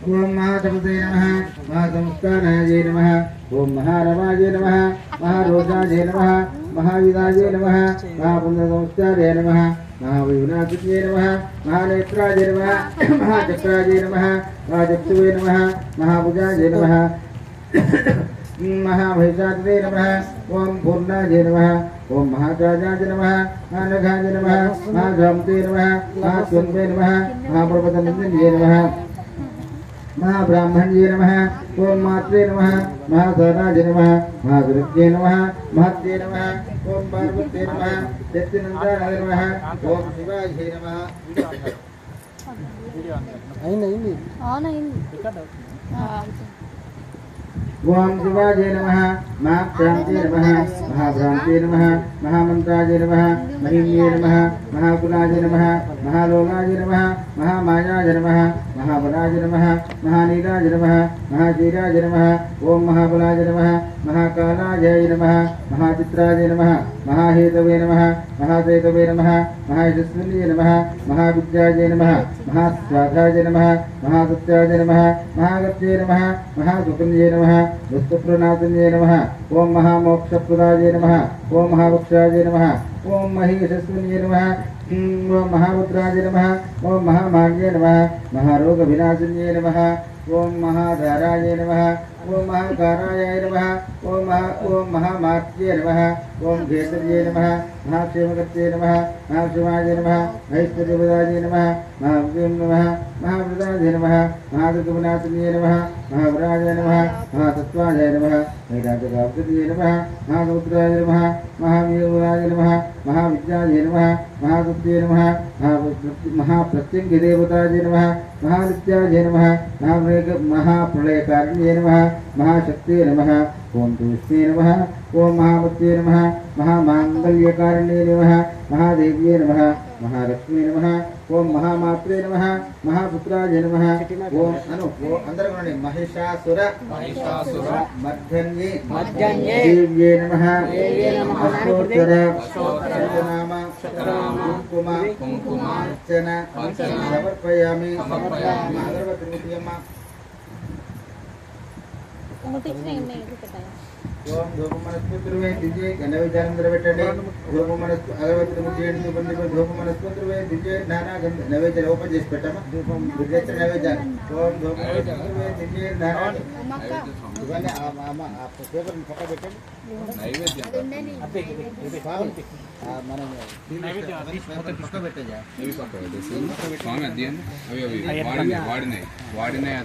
ओम महातपसे नमः महासंस्थानाय नमः ओम महारवाय नमः महारोजाय नमः महाविदाय नमः महापुण्यसंस्थाय नमः महाविनाशिन्ये नमः महानेत्राय नमः महाचक्राय नमः महाचक्षुवे नमः महाभुजाय नमः महाभैषात्रे नमः ओम पूर्णाय नमः ओम महाचार्याय नमः महानघाय नमः महाजामते नमः महास्वन्वे नमः महाप्रपदनन्दन्ये नमः महाब्राह्मण्ये नमः ओम मात्रे नमः महासहनाय नमः महागुरुज्ञे नमः महत्ये नमः ओम पार्वत्ये नमः सत्यनन्दाय नमः ओम शिवाय नमः ओम शिवाय नमः महाक्रांते नमः महाभ्रांते नमः महामंत्राय नमः महिम्ये नमः महाकुलाय नमः महालोलाय नमः महामायाय नमः महाबलाय नमः महानीलाय नमः महाधीराय नमः ओम महाबलाय नमः महाकालाय नमः महाचित्राय नमः महाहेतवे नमः महासेतवे नमः महायशस्विन्ये नमः महाविद्याय नमः महास्वाधाय नमः महासत्याय नमः महागत्ये नमः महासुकन्ये नमः वस्तुप्रणातन्ये नमः ओम महामोक्षप्रदाय नमः ओम महावक्षाय नमः ओम महेशस्विन्ये नमः ओम महापुत्राय नमः ओम महामान्ये नमः महारोगविनाशिन्ये नमः ओम महाधाराय नमः ओम महाकाराय नमः ओम महामात्ये नमः ओम घेतर्ये नमः महाक्षेमकर्त्ये नमः महाशिवाय नमः ऐश्वर्यप्रदाय नमः महाभव्यं नमः महावृताय नमः महादुर्गविनाशिन्ये नमः महावराय नमः महातत्त्वाय नमः नैराजकाब्दये नमः महासमुद्राय नमः महावीराय नमः महाविद्याय नमः महासत्ये नमः महाप्रत्यङ्गिदेवताय नमः महानित्याय नमः महाप्रलयकारिण्ये नमः महाशक्ते नमः ओम तुष्टे नमः ओम महामत्ये नमः महामांगल्यकारिण्ये नमः महादेव्ये नमः महालक्ष्मी नमः ओम महामात्रे नमः महापुत्राय नमः ओम अंदर महिषासुर मध्यन्ये देव्ये नमः अष्टोत्तर शतनाम कुंकुमार्चन समर्पयामि अगरबत्ती ओम धूपमनस्पतिर्वे दिजे नैवेद्यानंतर పెట్టండి ధూపమనస్పతి అగరబత్తి ముట్టియండి బండి ధూపమనస్పతిర్వే దిజే నానా గంధ నైవేద్యం ఓపెన్ చేసి పెట్టమ్మా ధూపం దిజే నైవేద్యం ఓం ధూపమనస్పతిర్వే దిజే నానా ఇవన్నీ ఆ పేపర్ పక్క పెట్టండి నైవేద్యం అదే మనం నైవేద్యం పక్క పెట్టేయా ఇవి పక్క పెట్టేసి స్వామి అధ్యయనం అవి వాడినాయి